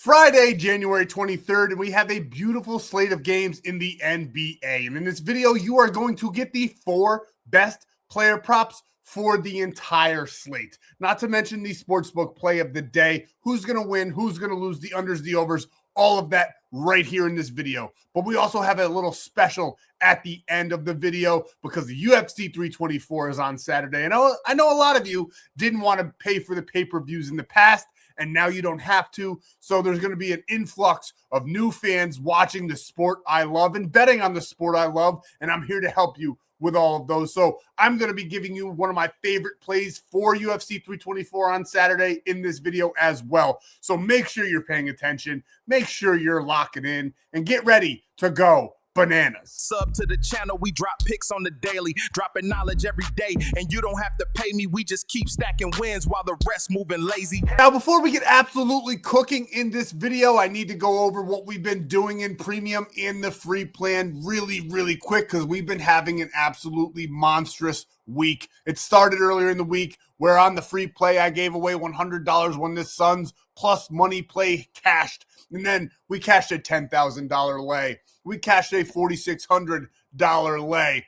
Friday, January 23rd, and we have a beautiful slate of games in the NBA. And in this video, you are going to get the 4 best player props for the entire slate. Not to mention the sportsbook play of the day, who's going to win, who's going to lose, the unders, the overs, all of that right here in this video. But we also have a little special at the end of the video because the UFC 324 is on Saturday. And I know a lot of you didn't want to pay for the pay-per-views in the past, and now you don't have to. So there's going to be an influx of new fans watching the sport I love and betting on the sport I love, and I'm here to help you with all of those. So I'm going to be giving you one of my favorite plays for UFC 324 on Saturday in this video as well. So make sure you're paying attention, make sure you're locking in, and get ready to go bananas. Sub to the channel, we drop picks on the daily, dropping knowledge every day, and you don't have to pay me, we just keep stacking wins while the rest moving lazy. Now, before we get absolutely cooking in this video, I need to go over what we've been doing in premium in the free plan really quick, because we've been having an absolutely monstrous week. It started earlier in the week where on the free play I gave away $100 when the Suns plus money play cashed, and then we cashed a $10,000 lay. We cashed a $4,600 lay.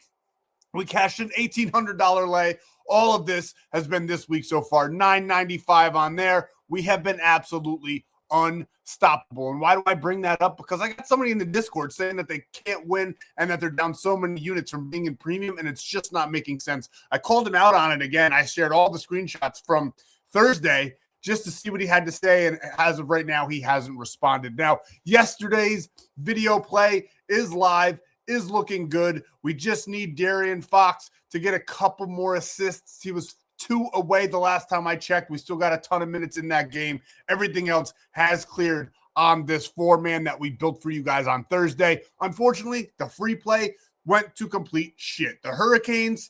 We cashed an $1,800 lay. All of this has been this week so far. $9.95 on there. We have been absolutely unstoppable. And why do I bring that up? Because I got somebody in the Discord saying that they can't win and that they're down so many units from being in premium, and it's just not making sense. I called him out on it again. I shared all the screenshots from Thursday just to see what he had to say, and as of right now, he hasn't responded. Now, yesterday's video play is live, is looking good. We just need Darian Fox to get a couple more assists. He was 2 away the last time I checked. We still got a ton of minutes in that game. Everything else has cleared on this 4-man that we built for you guys on Thursday. Unfortunately, the free play went to complete shit. The Hurricanes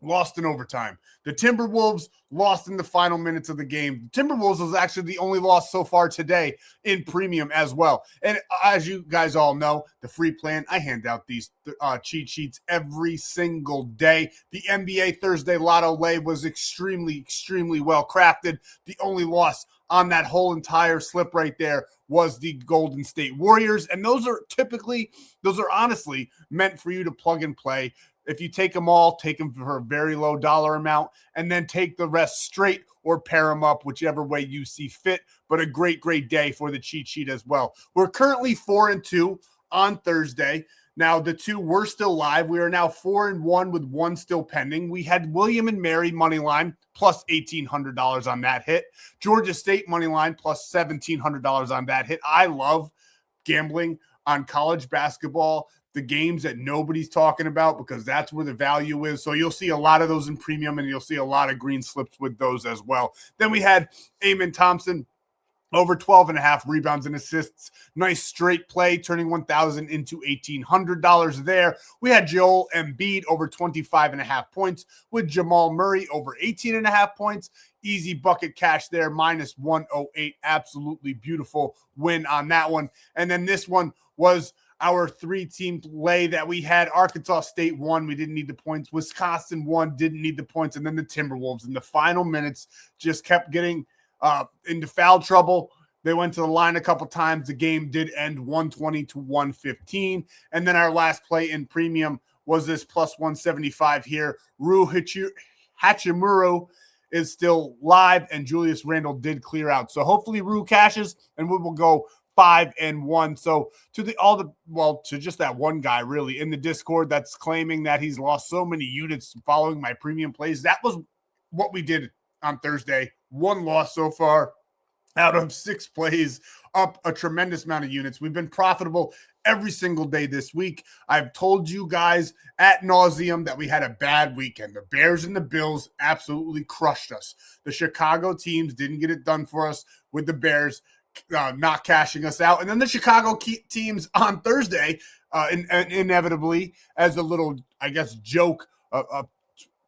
lost in overtime. The Timberwolves lost in the final minutes of the game. The Timberwolves was actually the only loss so far today in premium as well. And as you guys all know, the free plan, I hand out these cheat sheets every single day. The NBA Thursday Lotto lay was extremely well crafted. The only loss on that whole entire slip right there was the Golden State Warriors. And those are honestly meant for you to plug and play. If you take them all, take them for a very low dollar amount, and then take the rest straight or pair them up, whichever way you see fit. But a great day for the cheat sheet as well. We're currently 4-2 on Thursday. Now, the 2 were still live. We are now 4-1 with 1 still pending. We had William and Mary money line plus $1,800 on that hit. Georgia State money line plus $1,700 on that hit. I love gambling on college basketball, the games that nobody's talking about, because that's where the value is. So you'll see a lot of those in premium, and you'll see a lot of green slips with those as well. Then we had Amen Thompson over 12.5 rebounds and assists. Nice straight play, turning 1,000 into $1,800 there. We had Joel Embiid over 25.5 points with Jamal Murray over 18.5 points. Easy bucket cash there, minus 108. Absolutely beautiful win on that one. And then this one was our 3-team lay that we had. Arkansas State won. We didn't need the points. Wisconsin won. Didn't need the points. And then the Timberwolves in the final minutes just kept getting into foul trouble. They went to the line a couple times. The game did end 120-115. And then our last play in premium was this plus 175 here. Rui Hachimura is still live, and Julius Randle did clear out. So hopefully Rui cashes, and we will go 5-1. So to just that one guy really in the Discord that's claiming that he's lost so many units following my premium plays, that was what we did on Thursday. 1 loss so far out of 6 plays, up a tremendous amount of units. We've been profitable every single day this week. I've told you guys ad nauseum that we had a bad weekend. The Bears and the Bills absolutely crushed us. The Chicago teams didn't get it done for us, with the Bears not cashing us out. And then the Chicago teams on Thursday, inevitably, as a little, I guess, joke, a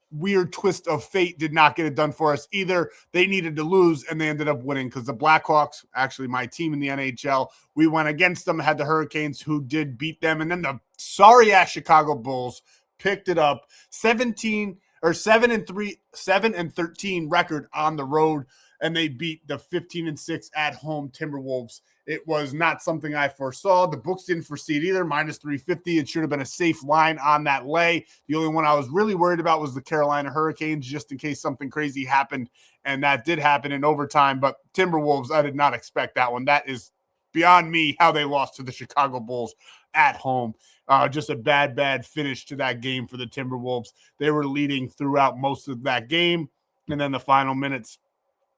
weird twist of fate, did not get it done for us either. They needed to lose, and they ended up winning because the Blackhawks, actually my team in the NHL, we went against them, had the Hurricanes, who did beat them. And then the sorry-ass Chicago Bulls picked it up, 7-13 record on the road and they beat the 15-6 at home Timberwolves. It was not something I foresaw. The books didn't foresee it either. Minus 350. It should have been a safe line on that lay. The only one I was really worried about was the Carolina Hurricanes, just in case something crazy happened. And that did happen in overtime. But Timberwolves, I did not expect that one. That is beyond me how they lost to the Chicago Bulls at home. Just a bad finish to that game for the Timberwolves. They were leading throughout most of that game. And then the final minutes,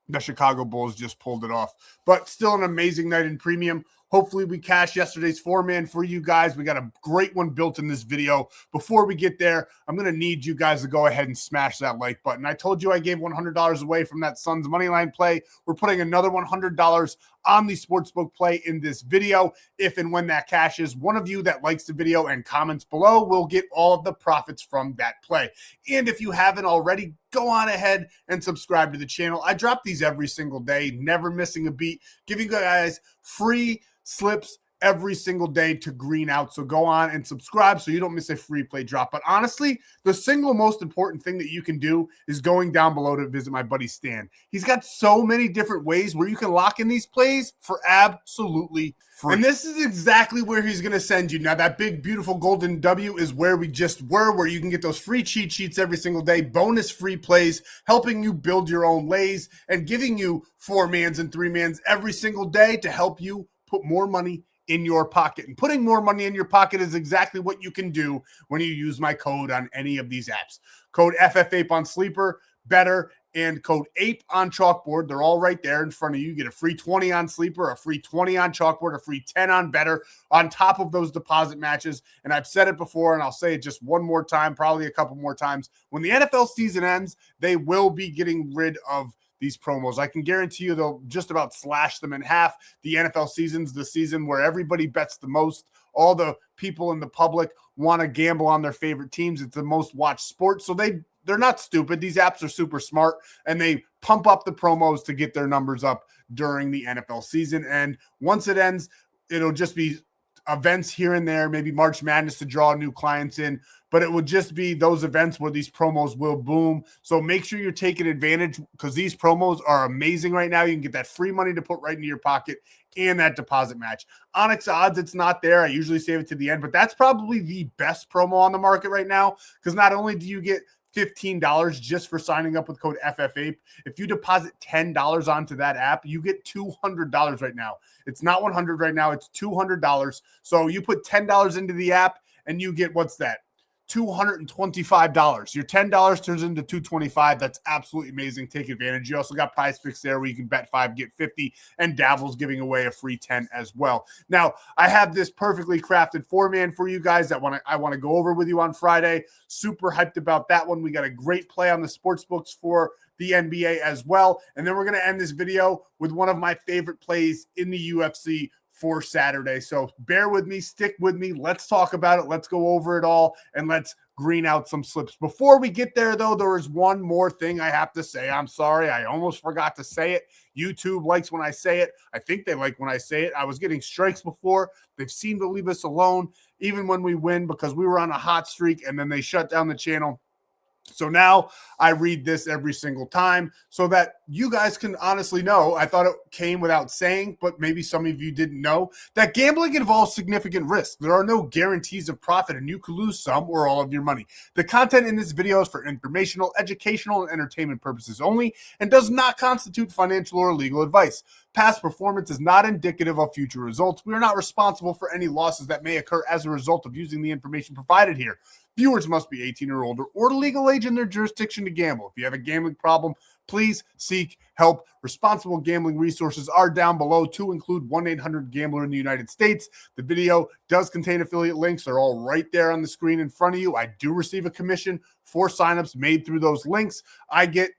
the Chicago Bulls just pulled it off. But still an amazing night in premium. Hopefully we cash yesterday's four-man for you guys. We got a great one built in this video. Before we get there, I'm going to need you guys to go ahead and smash that like button. I told you I gave $100 away from that Suns moneyline play. We're putting another $100 on the sportsbook play in this video. If and when that cashes, one of you that likes the video and comments below will get all of the profits from that play. And if you haven't already, go on ahead and subscribe to the channel. I drop these every single day, never missing a beat, giving you guys free slips every single day to green out. So go on and subscribe so you don't miss a free play drop. But honestly, the single most important thing that you can do is going down below to visit my buddy Stan. He's got so many different ways where you can lock in these plays for absolutely free. And this is exactly where he's going to send you. Now, that big, beautiful golden W is where we just were, where you can get those free cheat sheets every single day, bonus free plays, helping you build your own lays, and giving you four-mans and three-mans every single day to help you put more money in your pocket. And putting more money in your pocket is exactly what you can do when you use my code on any of these apps. Code FFAPE on Sleeper, Betr, and code APE on Chalkboard. They're all right there in front of you. You get a free 20 on Sleeper, a free 20 on Chalkboard, a free 10 on Betr on top of those deposit matches. And I've said it before, and I'll say it just one more time, probably a couple more times. When the NFL season ends, they will be getting rid of these promos. I can guarantee you they'll just about slash them in half. The NFL season's the season where everybody bets the most. All the people in the public want to gamble on their favorite teams. It's the most watched sport. So they're not stupid. These apps are super smart, and they pump up the promos to get their numbers up during the NFL season. And once it ends, it'll just be events here and there, maybe March Madness to draw new clients in, but it would just be those events where these promos will boom. So make sure you're taking advantage, because these promos are amazing right now. You can get that free money to put right into your pocket and that deposit match. ONYX odds, it's not there. I usually save it to the end, but that's probably the best promo on the market right now, because not only do you get $15 just for signing up with code FFAPE. If you deposit $10 onto that app, you get $200 right now. It's not $100 right now. It's $200. So you put $10 into the app and you get, what's that? $225. Your $10 turns into $225. That's absolutely amazing. Take advantage. You also got Prizepicks there where you can bet 5, get 50, and Dabble's giving away a free 10 as well. Now, I have this perfectly crafted four-man for you guys that I want to go over with you on Friday. Super hyped about that one. We got a great play on the sports books for the NBA as well. And then we're going to end this video with one of my favorite plays in the UFC for Saturday. So bear with me, stick with me. Let's talk about it. Let's go over it all, and let's green out some slips. Before we get there, though, there is one more thing I have to say. I'm sorry. I almost forgot to say it. YouTube likes when I say it. I think they like when I say it. I was getting strikes before. They've seemed to leave us alone, even when we win, because we were on a hot streak, and then they shut down the channel. So now I read this every single time so that you guys can honestly know. I thought it came without saying, but maybe some of you didn't know that gambling involves significant risk. There are no guarantees of profit, and you could lose some or all of your money. The content in this video is for informational, educational, and entertainment purposes only and does not constitute financial or legal advice. Past performance is not indicative of future results. We are not responsible for any losses that may occur as a result of using the information provided here. Viewers must be 18 or older or legal age in their jurisdiction to gamble. If you have a gambling problem, please seek help. Responsible gambling resources are down below, to include 1-800-GAMBLER in the United States. The video does contain affiliate links. They're all right there on the screen in front of you. I do receive a commission for signups made through those links.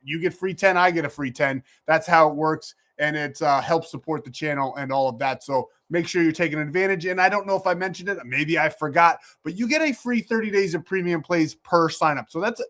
You get free 10, I get a free 10. That's how it works. And it helps support the channel and all of that. So make sure you're taking advantage. And I don't know if I mentioned it. Maybe I forgot. But you get a free 30 days of premium plays per signup. So that's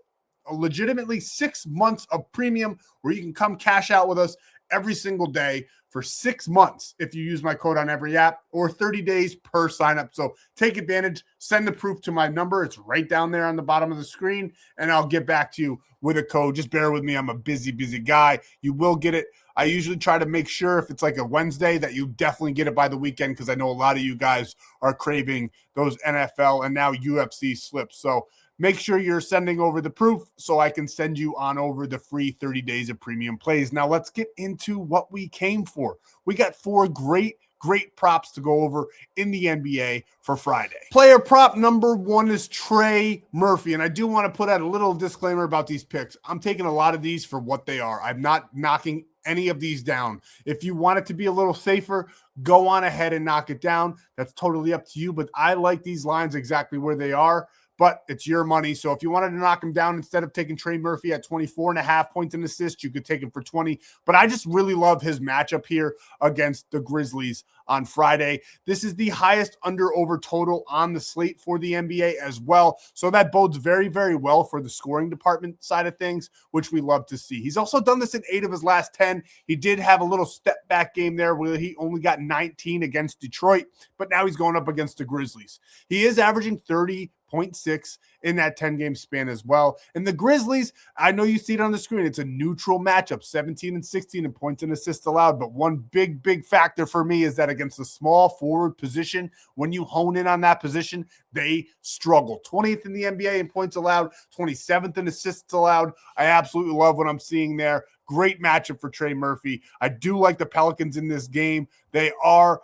legitimately 6 months of premium where you can come cash out with us every single day for 6 months if you use my code on every app, or 30 days per sign up. So take advantage, send the proof to my number. It's right down there on the bottom of the screen, and I'll get back to you with a code. Just bear with me. I'm a busy guy. You will get it. I usually try to make sure if it's like a Wednesday that you definitely get it by the weekend, because I know a lot of you guys are craving those NFL and now UFC slips. So make sure you're sending over the proof so I can send you on over the free 30 days of premium plays. Now let's get into what we came for. We got 4 great props to go over in the NBA for Friday. Player prop number 1 is Trey Murphy. And I do want to put out a little disclaimer about these picks. I'm taking a lot of these for what they are. I'm not knocking any of these down. If you want it to be a little safer, go on ahead and knock it down. That's totally up to you. But I like these lines exactly where they are. But it's your money. So if you wanted to knock him down, instead of taking Trey Murphy at 24.5 points and assists, you could take him for 20. But I just really love his matchup here against the Grizzlies on Friday. This is the highest under-over total on the slate for the NBA as well. So that bodes very, very well for the scoring department side of things, which we love to see. He's also done this in 8 of his last 10. He did have a little step back game there where he only got 19 against Detroit, but now he's going up against the Grizzlies. He is averaging 30.6 in that 10-game span as well. And the Grizzlies, I know you see it on the screen, it's a neutral matchup, 17 and 16 in points and assists allowed. But one big factor for me is that against the small forward position, when you hone in on that position, they struggle. 20th in the NBA in points allowed, 27th in assists allowed. I absolutely love what I'm seeing there. Great matchup for Trey Murphy. I do like the Pelicans in this game. They are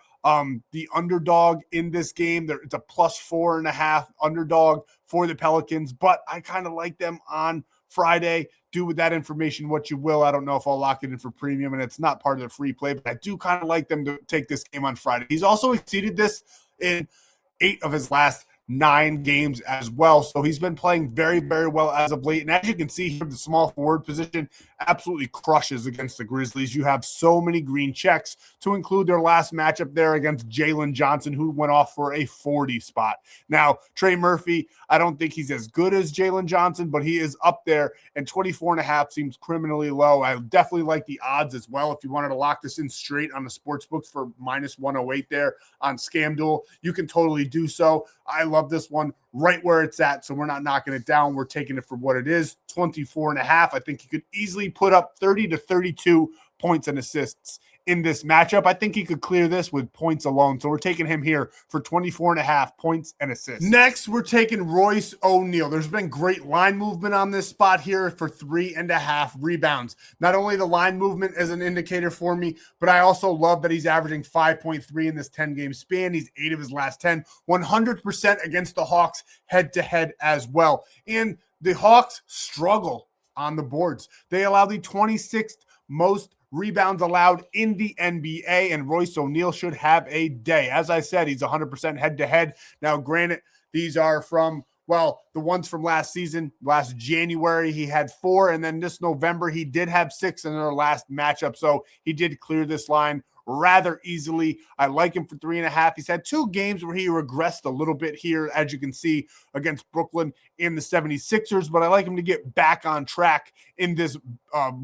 the underdog in this game. It's a +4.5 underdog for the Pelicans, but I kind of like them on Friday. Do with that information what you will. I don't know if I'll lock it in for premium, and it's not part of the free play, but I do kind of like them to take this game on Friday. He's also exceeded this in 8 of his last 9 games as well. So he's been playing very, very well as of late. And as you can see here, the small forward position absolutely crushes against the Grizzlies. You have so many green checks, to include their last matchup there against Jalen Johnson, who went off for a 40 spot. Now, Trey Murphy, I don't think he's as good as Jalen Johnson, but he is up there, and 24.5 seems criminally low. I definitely like the odds as well. If you wanted to lock this in straight on the sports books for -108 there on ScamDuel, you can totally do so. I love this one right where it's at, so we're not knocking it down. We're taking it for what it is, 24.5. I think he could easily put up 30 to 32 points and assists in this matchup. I think he could clear this with points alone. So we're taking him here for 24.5 points and assists. Next, we're taking Royce O'Neal. There's been great line movement on this spot here for 3.5 rebounds. Not only the line movement is an indicator for me, but I also love that he's averaging 5.3 in this 10-game span. He's 8 of his last 10, 100% against the Hawks head-to-head as well. And the Hawks struggle on the boards. They allow the 26th most rebounds allowed in the NBA, and Royce O'Neal should have a day. As I said, he's 100% head-to-head. Now, granted, these are from, well, the ones from last season. Last January, he had 4, and then this November, he did have 6 in their last matchup, so he did clear this line rather easily. I like him for 3.5. He's had 2 games where he regressed a little bit here, as you can see, against Brooklyn and the 76ers, but I like him to get back on track in this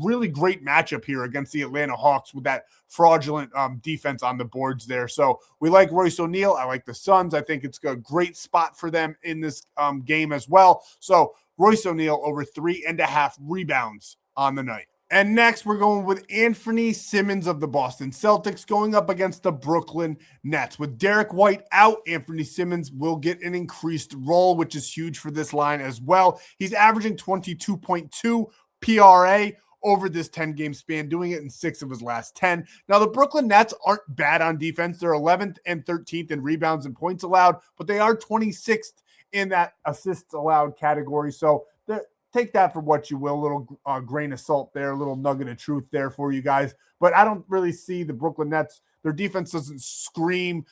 really great matchup here against the Atlanta Hawks with that fraudulent defense on the boards there. So we like Royce O'Neal. I like the Suns. I think it's a great spot for them in this game as well. So Royce O'Neal over 3.5 rebounds on the night. And next, we're going with Anthony Simmons of the Boston Celtics going up against the Brooklyn Nets. With Derek White out, Anthony Simmons will get an increased role, which is huge for this line as well. He's averaging 22.2 PRA over this 10-game span, doing it in 6 of his last 10. Now, the Brooklyn Nets aren't bad on defense. They're 11th and 13th in rebounds and points allowed, but they are 26th in that assists allowed category. So take that for what you will, a little grain of salt there, a little nugget of truth there for you guys. But I don't really see the Brooklyn Nets. Their defense doesn't scream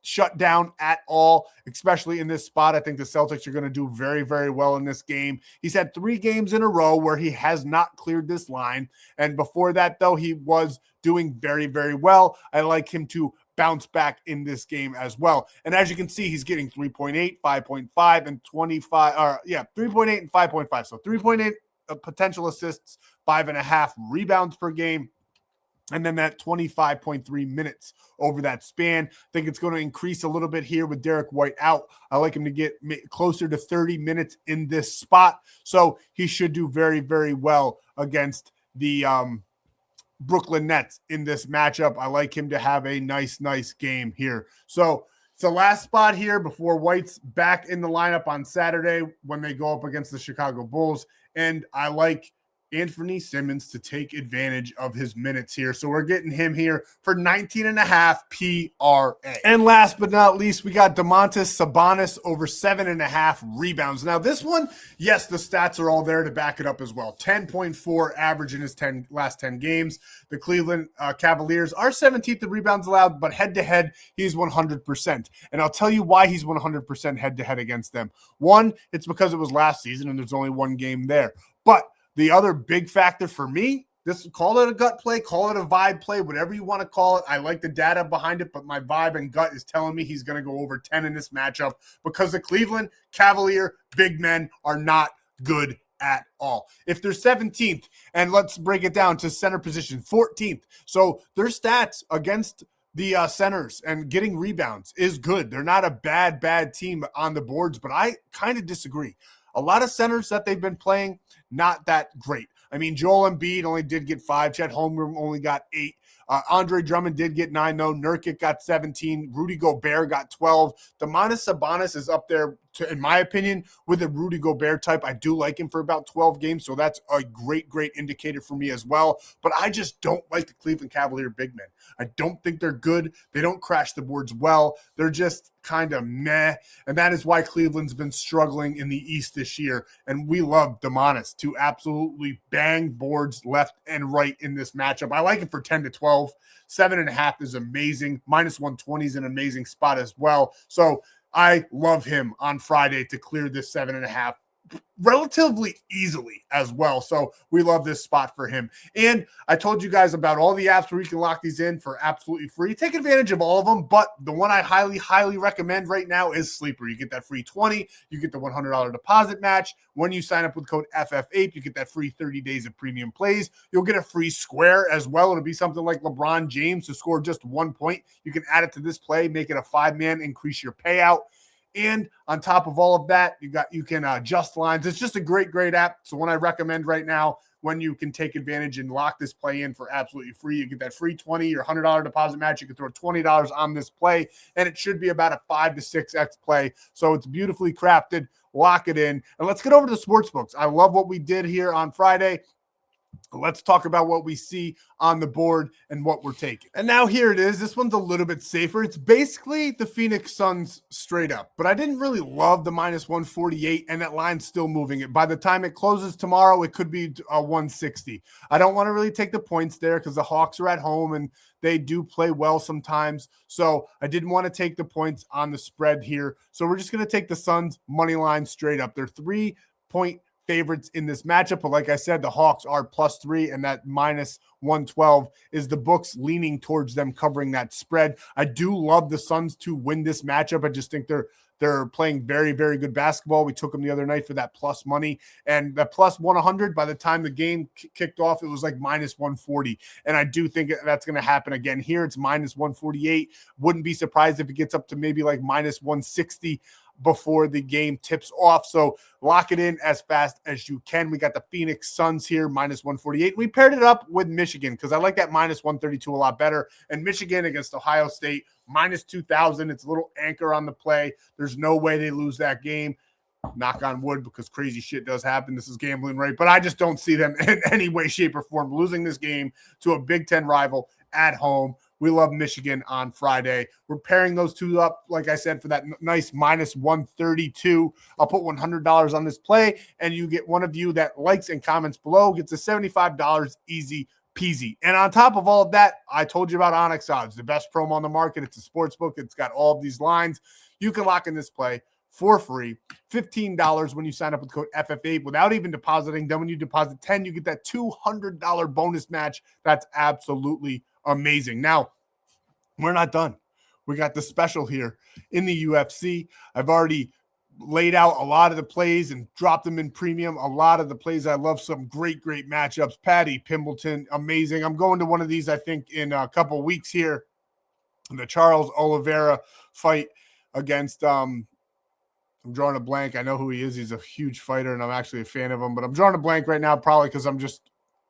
shut down at all, especially in this spot. I think the Celtics are going to do very, very well in this game. He's had 3 games in a row where he has not cleared this line. And before that, though, he was doing very, very well. I like him to bounce back in this game as well. And as you can see, he's getting 3.8, 5.5, and 25, 3.8 and 5.5. So 3.8 potential assists, 5.5 rebounds per game. And then that 25.3 minutes over that span. I think it's going to increase a little bit here with Derek White out. I like him to get closer to 30 minutes in this spot. So he should do very, very well against the Brooklyn Nets in this matchup. I like him to have a nice game here. So it's the last spot here before White's back in the lineup on Saturday when they go up against the Chicago Bulls. And I like Anthony Simmons to take advantage of his minutes here. So we're getting him here for 19.5 PRA. And last but not least, we got Domantas Sabonis over 7.5 rebounds. Now this one, yes, the stats are all there to back it up as well. 10.4 average in his last 10 games. The Cleveland Cavaliers are 17th in rebounds allowed, but head-to-head, he's 100%. And I'll tell you why he's 100% head-to-head against them. One, it's because it was last season and there's only one game there. But the other big factor for me, call it a gut play, call it a vibe play, whatever you want to call it. I like the data behind it, but my vibe and gut is telling me he's going to go over 10 in this matchup because the Cleveland Cavalier big men are not good at all. If they're 17th, and let's break it down to center position, 14th. So their stats against the centers and getting rebounds is good. They're not a bad team on the boards, but I kind of disagree. A lot of centers that they've been playing, not that great. I mean, Joel Embiid only did get 5. Chet Holmgren only got 8. Andre Drummond did get 9, though. Nurkic got 17. Rudy Gobert got 12. Domantas Sabonis is up there, in my opinion, with a Rudy Gobert type. I do like him for about 12 games, so that's a great indicator for me as well. But I just don't like the Cleveland Cavalier big men. I don't think they're good. They don't crash the boards well. They're just kind of meh, and that is why Cleveland's been struggling in the East this year. And we love Domantas to absolutely bang boards left and right in this matchup. I like him for 10 to 12. 7.5 is amazing. -120 is an amazing spot as well. So I love him on Friday to clear this 7.5 relatively easily as well. So we love this spot for him. And I told you guys about all the apps where you can lock these in for absolutely free. Take advantage of all of them, but the one I highly recommend right now is Sleeper. You get that free 20, you get the $100 deposit match. When you sign up with code FFAPE, you get that free 30 days of premium plays. You'll get a free square as well. It'll be something like LeBron James to score just 1 point. You can add it to this play, make it a 5-man, increase your payout. And on top of all of that, you can adjust lines. It's just a great app. So one I recommend right now, when you can take advantage and lock this play in for absolutely free, you get that free 20 or $100 deposit match. You can throw $20 on this play, and it should be about a 5 to 6x play. So it's beautifully crafted. Lock it in. And let's get over to the sports books. I love what we did here on Friday. Let's talk about what we see on the board and what we're taking. And now here it is. This one's a little bit safer. It's basically the Phoenix Suns straight up, but I didn't really love the -148, and that line's still moving it. By the time it closes tomorrow, it could be a 160. I don't want to really take the points there because the Hawks are at home and they do play well sometimes. So I didn't want to take the points on the spread here. So we're just going to take the Suns money line straight up. They're 3-point favorites in this matchup, but like I said, the Hawks are +3, and that -112 is the books leaning towards them covering that spread. I do love the Suns to win this matchup. I just think they're playing very good basketball. We took them the other night for that plus money, and that +100, by the time the game kicked off, it was like -140. And I do think that's going to happen again here. It's -148. Wouldn't be surprised if it gets up to maybe like -160 before the game tips off. So lock it in as fast as you can. We got the Phoenix Suns here, -148. We paired it up with Michigan because I like that -132 a lot better. And Michigan against Ohio State, -2,000. It's a little anchor on the play. There's no way they lose that game. Knock on wood, because crazy shit does happen. This is gambling, right? But I just don't see them in any way, shape, or form losing this game to a Big Ten rival at home. We love Michigan on Friday. We're pairing those two up, like I said, for that nice -132. I'll put $100 on this play, and you get one of you that likes and comments below gets a $75 easy peasy. And on top of all of that, I told you about ONYX odds, the best promo on the market. It's a sports book. It's got all of these lines. You can lock in this play for free, $15 when you sign up with code FFAPE without even depositing. Then when you deposit 10, you get that $200 bonus match. That's absolutely amazing. Now, we're not done. We got the special here in the UFC. I've already laid out a lot of the plays and dropped them in premium. A lot of the plays I love. Some great matchups. Patty Pimbleton, amazing. I'm going to one of these, I think, in a couple of weeks here. The Charles Oliveira fight against I'm drawing a blank. I know who he is. He's a huge fighter, and I'm actually a fan of him. But I'm drawing a blank right now, probably because I'm just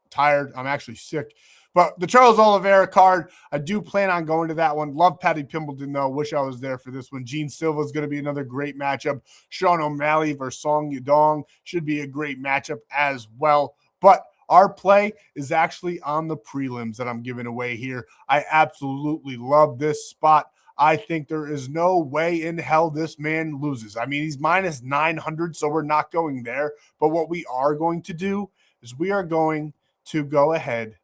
tired. I'm actually sick. But the Charles Oliveira card, I do plan on going to that one. Love Patty Pimbleton, though. Wish I was there for this one. Gene Silva is going to be another great matchup. Sean O'Malley versus Song Yudong should be a great matchup as well. But our play is actually on the prelims that I'm giving away here. I absolutely love this spot. I think there is no way in hell this man loses. I mean, he's minus 900, so we're not going there. But what we are going to do is we are going to go ahead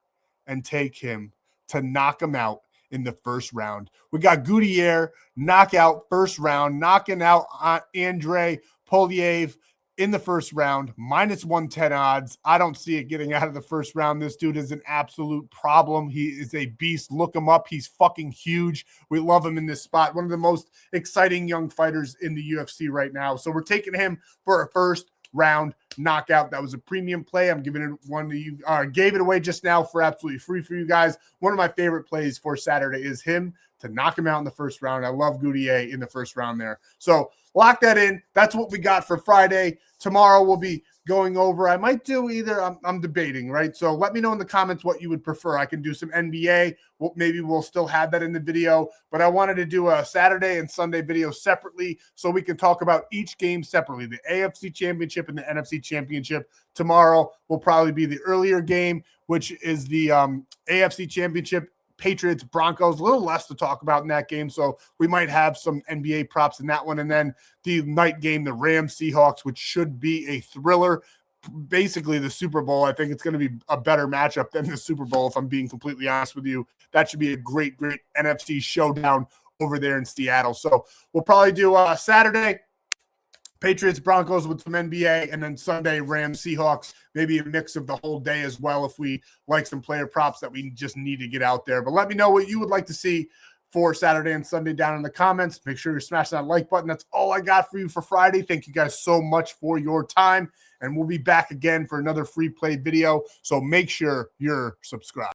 and take him to knock him out in the first round. We got Gutierrez knockout first round, knocking out Andre Poliev in the first round, minus 110 odds. I don't see it getting out of the first round. This dude is an absolute problem. He is a beast. Look him up. He's fucking huge. We love him in this spot. One of the most exciting young fighters in the UFC right now. So we're taking him for a first round knockout. That was a premium play. I'm giving it one to you. Gave it away just now for absolutely free for you guys. One of my favorite plays for Saturday is him to knock him out in the first round. I love Gutierrez in the first round there. So lock that in. That's what we got for Friday. Tomorrow we'll be going over. I might do either. I'm debating, right? So let me know in the comments what you would prefer. I can do some NBA. Maybe we'll still have that in the video, but I wanted to do a Saturday and Sunday video separately so we can talk about each game separately, the AFC Championship and the NFC Championship. Tomorrow will probably be the earlier game, which is the AFC Championship. Patriots, Broncos, a little less to talk about in that game. So we might have some NBA props in that one. And then the night game, the Rams, Seahawks, which should be a thriller. Basically the Super Bowl. I think it's going to be a better matchup than the Super Bowl, if I'm being completely honest with you. That should be a great NFC showdown over there in Seattle. So we'll probably do Saturday, Patriots, Broncos with some NBA, and then Sunday, Rams, Seahawks, maybe a mix of the whole day as well if we like some player props that we just need to get out there. But let me know what you would like to see for Saturday and Sunday down in the comments. Make sure you're smashing that like button. That's all I got for you for Friday. Thank you guys so much for your time, and we'll be back again for another free play video. So make sure you're subscribed.